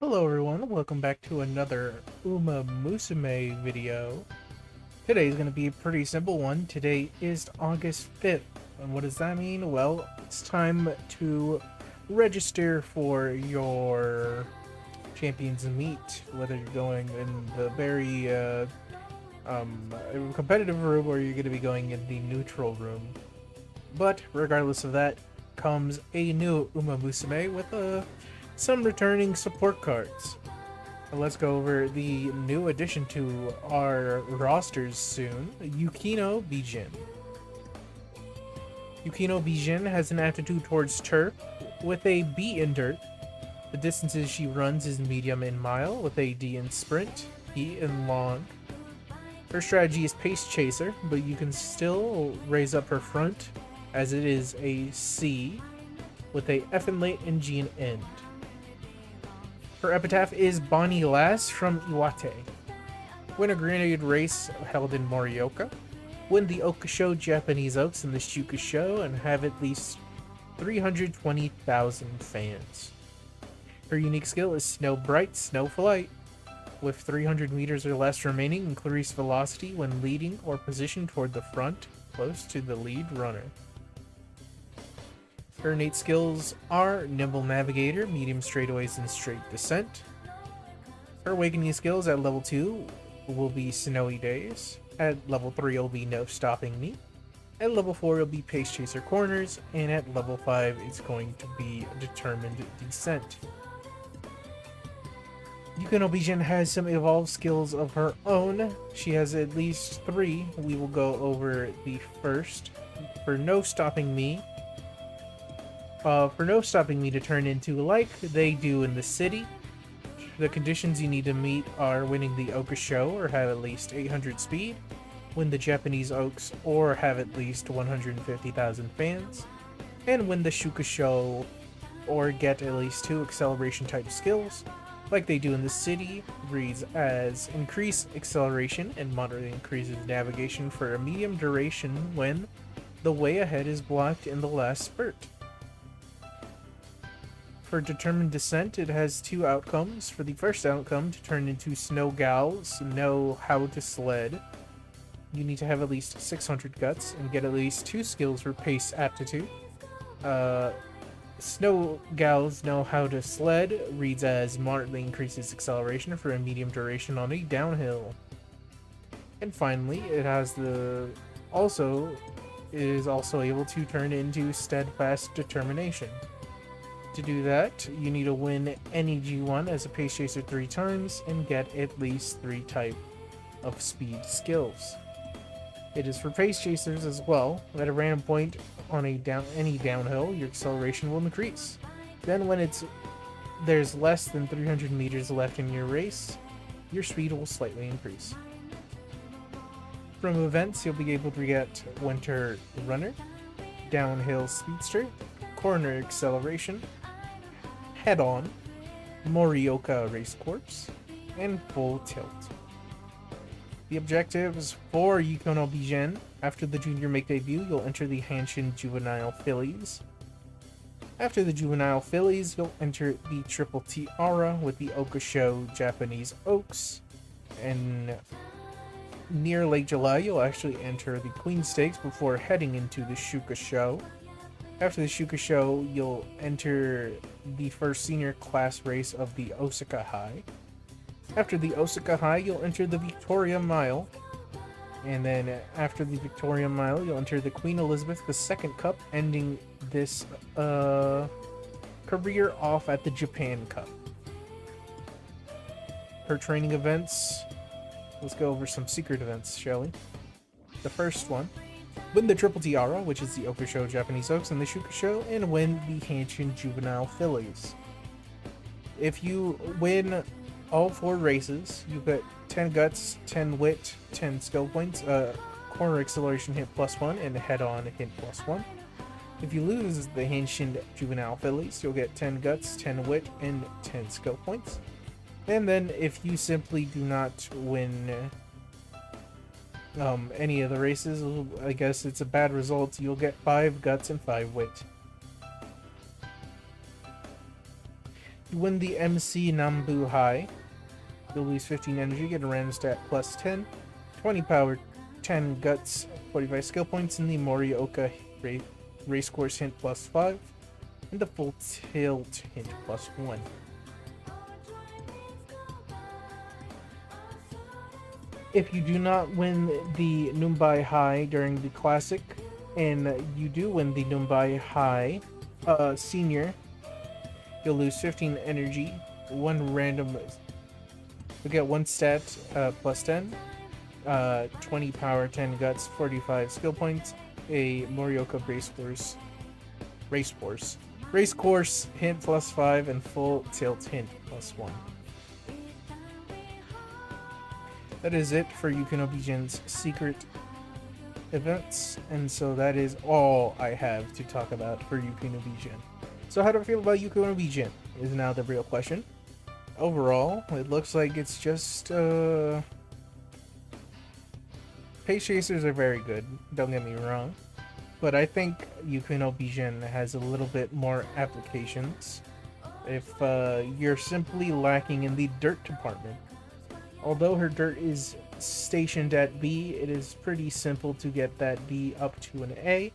Hello everyone, welcome back to another Uma Musume video. Today is going to be a pretty simple one. Today is August 5th, and what does that mean? Well, it's time to register for your Champions Meet, whether you're going in the very competitive room or you're going to be going in the neutral room. But regardless of that, comes a new Uma Musume with some returning support cards. Let's go over the new addition to our rosters soon, Yukino Bijin. Yukino Bijin has an aptitude towards turf with a B in dirt. The distances she runs is medium in mile with a D in sprint, E in long. Her strategy is pace chaser, but you can still raise up her front as it is a C with a F in late and G in end. Her epitaph is Bonnie Lass from Iwate. Win a grenade race held in Morioka. Win the Okusho Japanese Oaks in the Shuka Show and have at least 320,000 fans. Her unique skill is Snow Bright Snow Flight. With 300 meters or less remaining, increase velocity when leading or positioned toward the front, close to the lead runner. Her innate skills are Nimble Navigator, Medium Straightaways, and Straight Descent. Her awakening skills at level 2 will be Snowy Days. At level 3 will be No Stopping Me. At level 4 will be Pace Chaser Corners, and at level 5 it's going to be Determined Descent. Yukino Bijin has some evolved skills of her own. She has at least 3. We will go over the first. For No Stopping Me, to turn into like they do in the city. The conditions you need to meet are winning the Okusho or have at least 800 speed, win the Japanese Oaks or have at least 150,000 fans, and win the Shuka Show or get at least 2 acceleration type skills. Like they do in the city, reads as increase acceleration and moderately increases navigation for a medium duration when the way ahead is blocked in the last spurt. For Determined Descent, it has 2 outcomes. For the first outcome, to turn into Snow Gals, know how to sled. You need to have at least 600 guts and get at least 2 skills for pace aptitude. Snow Gals know how to sled, reads as moderately increases acceleration for a medium duration on a downhill. And finally, it is also able to turn into Steadfast Determination. To do that, you need to win any G1 as a Pace Chaser 3 times and get at least 3 type of speed skills. It is for Pace Chasers as well. At a random point on any downhill, your acceleration will increase. Then when there's less than 300 meters left in your race, your speed will slightly increase. From events, you'll be able to get Winter Runner, Downhill Speedster, Corner Acceleration, Head-On, Morioka Race Course, and Full Tilt. The objectives for Yukino Bijin: after the Junior Make debut, you'll enter the Hanshin Juvenile Fillies. After the Juvenile Fillies, you'll enter the Triple Tiara with the Okusho Japanese Oaks. And near late July, you'll actually enter the Queen Stakes before heading into the Shuka Show. After the Shuka Show, you'll enter the first senior class race of the Osaka High. After the Osaka High, you'll enter the Victoria Mile. And then after the Victoria Mile, you'll enter the Queen Elizabeth II Cup, ending this career off at the Japan Cup. Her training events, let's go over some secret events, shall we? The first one, win the Triple Tiara, which is the Okusho Japanese Oaks and the Shuka Show, and win the Hanshin Juvenile Fillies. If you win all 4 races, you get 10 guts, 10 wit, 10 skill points, corner acceleration hit +1, and head-on hit +1. If you lose the Hanshin Juvenile Fillies, you'll get 10 guts, 10 wit, and 10 skill points. And then if you simply do not win any of the races, I guess it's a bad result, you'll get 5 guts and 5 wit. you win the MC Nambu High, you'll lose 15 energy, get a random stat plus 10, 20 power, 10 guts, 45 skill points, and the Morioka race course hint plus 5, and the full tilt hint plus 1. If you do not win the Numbai High during the Classic, and you do win the Numbai High Senior, you'll lose 15 energy, one random. You'll get one stat plus 10, 20 power, 10 guts, 45 skill points, a Morioka race course hint plus 5, and full tilt hint plus 1. That is it for Yukino Bijin's secret events, and so that is all I have to talk about for Yukino Bijin. So how do I feel about Yukino Bijin is now the real question. Overall, it looks like it's just Pace Chasers are very good, don't get me wrong, but I think Yukino Bijin has a little bit more applications if you're simply lacking in the dirt department. Although her dirt is stationed at B, it is pretty simple to get that B up to an A,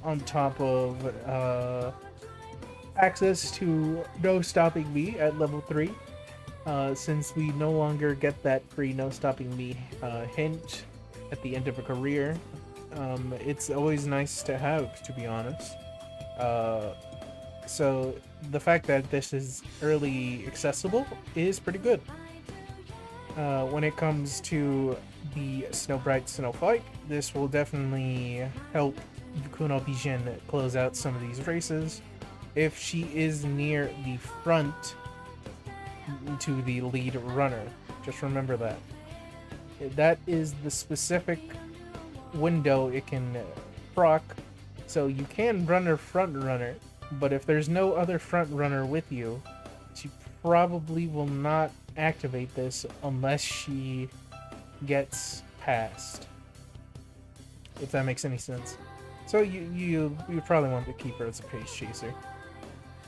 on top of access to no stopping B at level 3, since we no longer get that free no stopping B hint at the end of a career. It's always nice to have, to be honest. So the fact that this is early accessible is pretty good. When it comes to the Snow Bright Snow Fight, this will definitely help Yukino Bijin close out some of these races if she is near the front to the lead runner. Just remember that. That is the specific window it can proc, so you can run her front runner, but if there's no other front runner with you, she probably will not activate this unless she gets passed, if that makes any sense. So you probably want to keep her as a pace chaser,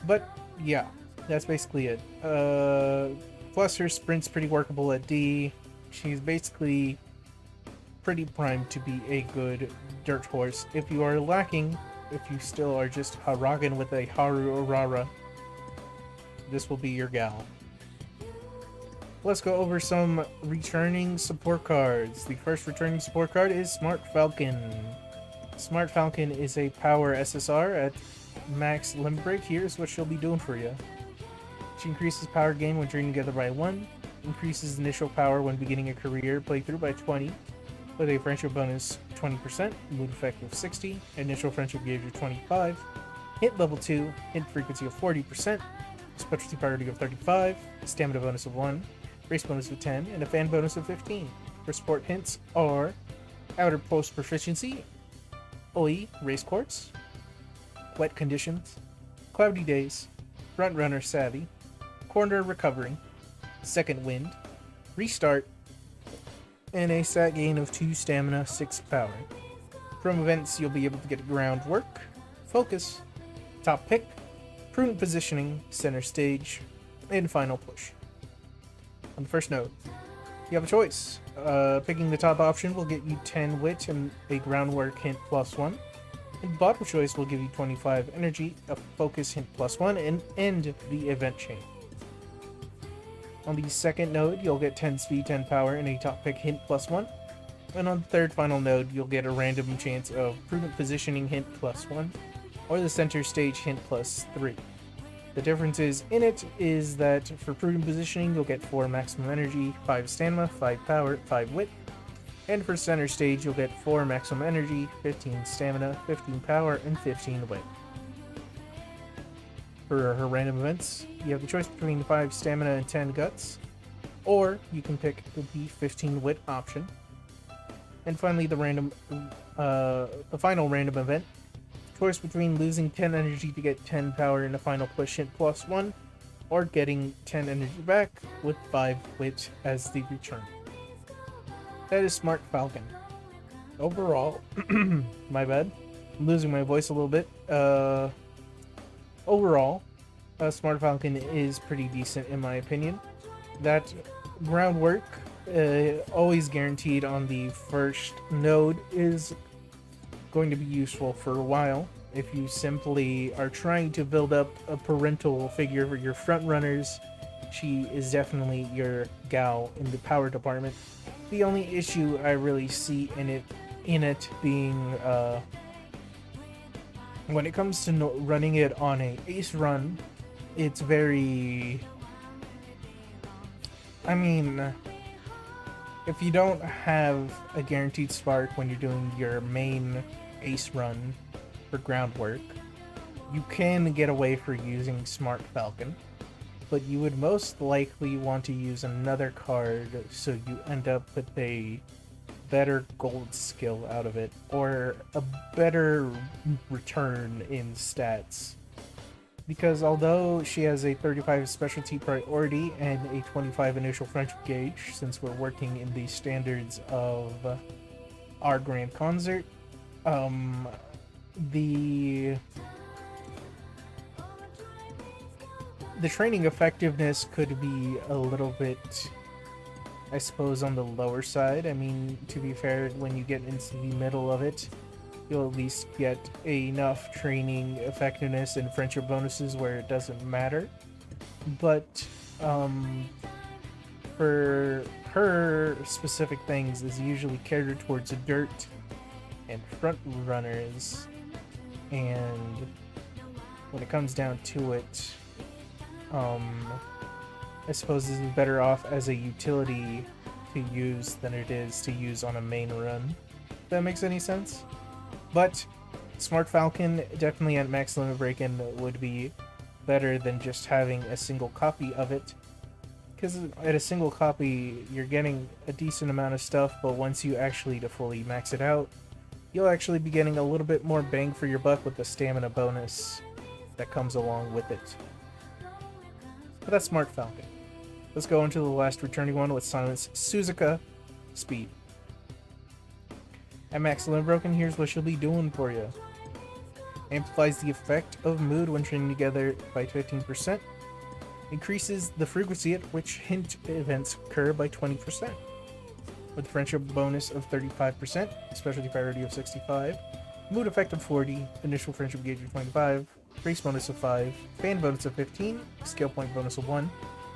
but yeah, that's basically it. Plus her sprint's pretty workable at D. She's basically pretty primed to be a good dirt horse. If you are lacking, if you still are just rocking with a Haru Urara, this will be your gal. Let's go over some returning support cards. The first returning support card is Smart Falcon. Smart Falcon is a power SSR at max limit break. Here's what she'll be doing for you. She increases power gain when joining together by 1, increases initial power when beginning a career playthrough by 20, with a friendship bonus 20%, mood effect of 60, initial friendship gauge of 25, hit level 2, hit frequency of 40%, specialty priority of 35, stamina bonus of 1, race bonus of 10, and a fan bonus of 15. Her support hints are Outer Post Proficiency, OE Race Course, Wet Conditions, Cloudy Days, Front Runner Savvy, Corner Recovery, Second Wind, Restart, and a stat gain of 2 stamina, 6 power. From events, you'll be able to get Groundwork, Focus, Top Pick, Prudent Positioning, Center Stage, and Final Push. On the first node, you have a choice. Picking the top option will get you 10 wit and a groundwork hint plus 1. And the bottom choice will give you 25 energy, a focus hint plus 1, and end the event chain. On the second node, you'll get 10 speed, 10 power, and a top pick hint plus 1. And on the third final node, you'll get a random chance of prudent positioning hint plus 1, or the center stage hint plus 3. The differences in it is that for prudent positioning, you'll get 4 maximum energy, 5 stamina, 5 power, 5 wit. And for center stage, you'll get 4 maximum energy, 15 stamina, 15 power, and 15 wit. For her random events, you have the choice between 5 stamina and 10 guts, or you can pick the 15 wit option. And finally, the final random event, choice between losing 10 energy to get 10 power in a final push hint plus 1, or getting 10 energy back with 5 wit as the return. That is Smart Falcon. Overall, my bad, I'm losing my voice a little bit. Overall, Smart Falcon is pretty decent in my opinion. That groundwork, always guaranteed on the first node, is going to be useful for a while. If you simply are trying to build up a parental figure for your front runners, she is definitely your gal in the power department. The only issue I really see in it being when it comes to running it on a ace run, it's very. I mean, if you don't have a guaranteed spark when you're doing your main ace run for groundwork, you can get away for using Smart Falcon, but you would most likely want to use another card so you end up with a better gold skill out of it, or a better return in stats. Because although she has a 35 specialty priority and a 25 initial friendship gauge, since we're working in the standards of our Grand Concert, the training effectiveness could be a little bit, I suppose, on the lower side. I mean, to be fair, when you get into the middle of it, you'll at least get enough training effectiveness and friendship bonuses where it doesn't matter. But for her, specific things is usually catered towards dirt and front runners, and when it comes down to it, I suppose this is better off as a utility to use than it is to use on a main run. If that makes any sense? But Smart Falcon definitely at max limit break-in would be better than just having a single copy of it. Because at a single copy, you're getting a decent amount of stuff, but once you actually to fully max it out, you'll actually be getting a little bit more bang for your buck with the stamina bonus that comes along with it. But that's Smart Falcon. Let's go into the last returning one with Silence Suzuka Speed. At max limit broken, here's what she'll be doing for you. Amplifies the effect of mood when training together by 15%. Increases the frequency at which hint events occur by 20%. With friendship bonus of 35%, specialty priority of 65, mood effect of 40, initial friendship gauge of 25, grace bonus of 5, fan bonus of 15, skill point bonus of 1,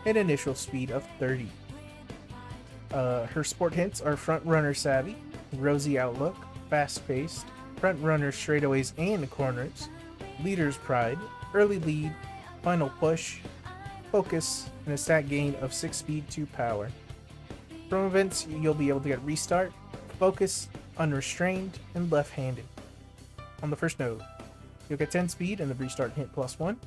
and initial speed of 30. Her sport hints are front runner savvy, rosy outlook, fast paced, front runner straightaways and corners, leader's pride, early lead, final push, focus, and a stat gain of 6 speed, 2 power. From events, you'll be able to get restart, focus, unrestrained, and left-handed. On the first node, you'll get 10 speed and the restart hint plus 1.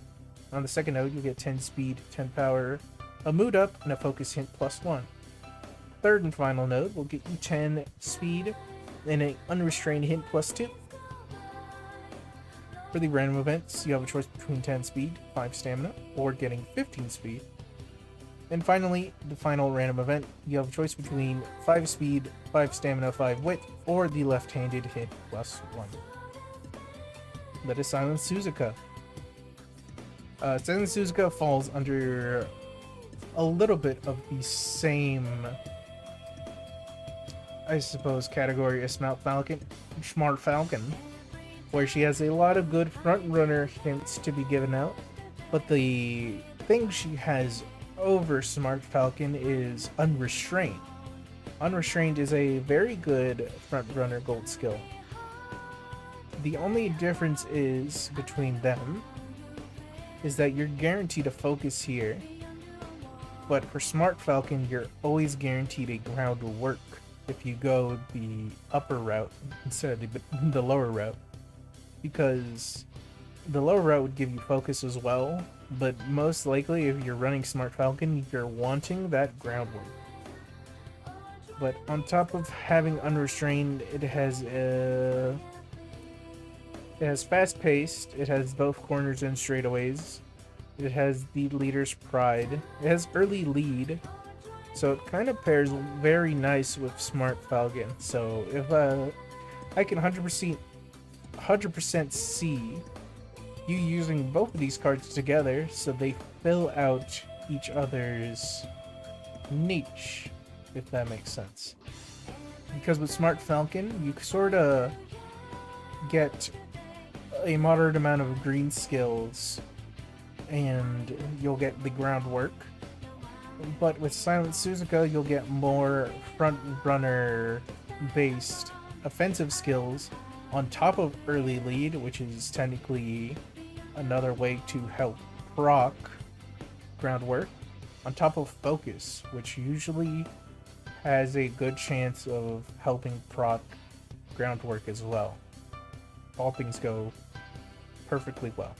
On the second node, you'll get 10 speed, 10 power, a mood up, and a focus hint plus 1. Third and final node will get you 10 speed and an unrestrained hint plus 2. For the random events, you have a choice between 10 speed, 5 stamina, or getting 15 speed. And finally, the final random event, you have a choice between 5 speed, 5 stamina, 5 wit, or the left-handed hit plus 1. That is Silence Suzuka. Silence Suzuka falls under a little bit of the same, I suppose, category as Smart Falcon, where she has a lot of good front runner hints to be given out, but the thing she has over Smart Falcon is Unrestrained. Unrestrained is a very good front runner gold skill. The only difference is between them is that you're guaranteed a focus here, but for Smart Falcon you're always guaranteed a ground work if you go the upper route instead of the lower route, because the lower route would give you focus as well, but most likely if you're running Smart Falcon you're wanting that ground work. But on top of having Unrestrained, it has fast paced, it has both corners and straightaways, it has the leader's pride, it has early lead, so it kind of pairs very nice with Smart Falcon. So if I can 100% see you using both of these cards together so they fill out each other's niche, if that makes sense. Because with Smart Falcon, you sort of get a moderate amount of green skills and you'll get the groundwork. But with Silent Suzuka, you'll get more front runner based offensive skills on top of early lead, which is technically another way to help proc groundwork, on top of focus, which usually has a good chance of helping proc groundwork as well. All things go perfectly well.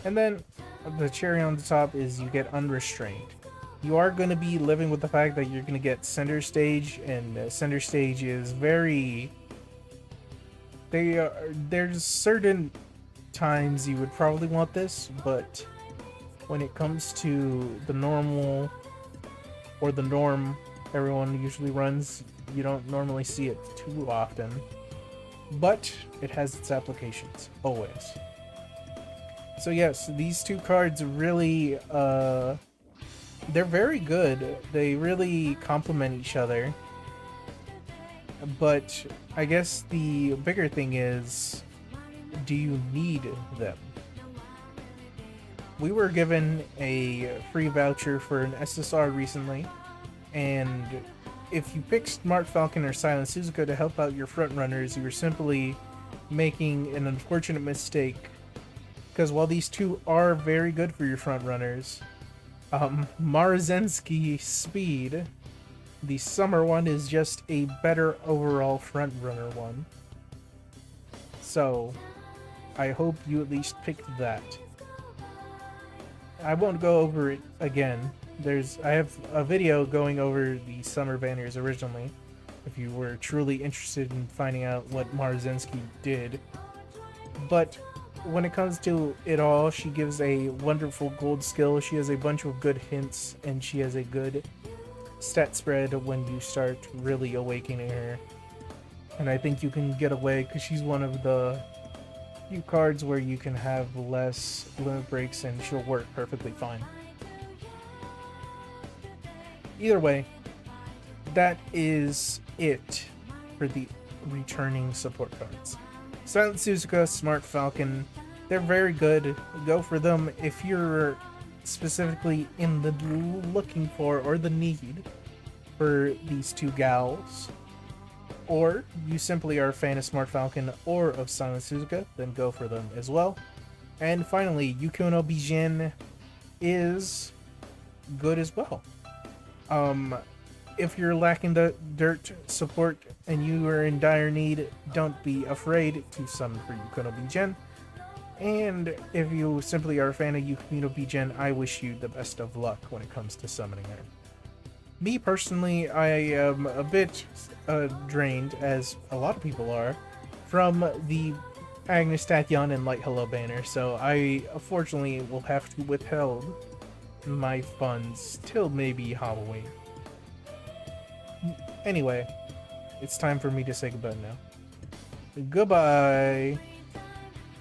And then the cherry on the top is you get unrestrained. You are going to be living with the fact that you're going to get center stage, and center stage is very... There's certain times you would probably want this, but when it comes to the normal or the norm everyone usually runs, you don't normally see it too often. But it has its applications, always. So yes, these two cards really, they're very good. They really complement each other. But I guess the bigger thing is, do you need them? We were given a free voucher for an SSR recently, and if you pick Smart Falcon or Silent Suzuka to help out your frontrunners, you were simply making an unfortunate mistake. Because while these two are very good for your frontrunners, Marzensky Speed, the summer one, is just a better overall frontrunner one. So, I hope you at least picked that. I won't go over it again. I have a video going over the summer banners originally, if you were truly interested in finding out what Marzensky did. But when it comes to it all, she gives a wonderful gold skill, she has a bunch of good hints, and she has a good stat spread when you start really awakening her. And I think you can get away because she's one of the few cards where you can have less limit breaks and she'll work perfectly fine. Either way, that is it for the returning support cards. Silent Suzuka, Smart Falcon, they're very good. Go for them if you're specifically in the looking for or the need for these two gals. Or you simply are a fan of Smart Falcon or of Silent Suzuka, then go for them as well. And finally, Yukino Bijin is good as well. If you're lacking the dirt support and you are in dire need, don't be afraid to summon for Yukino Bijin. And if you simply are a fan of Yukino Bijin, I wish you the best of luck when it comes to summoning her. Me personally, I am a bit drained, as a lot of people are, from the Agnes Tachyon and Light Hello banner, so I unfortunately will have to withhold my funds till maybe Halloween. Anyway, it's time for me to say goodbye now. Goodbye!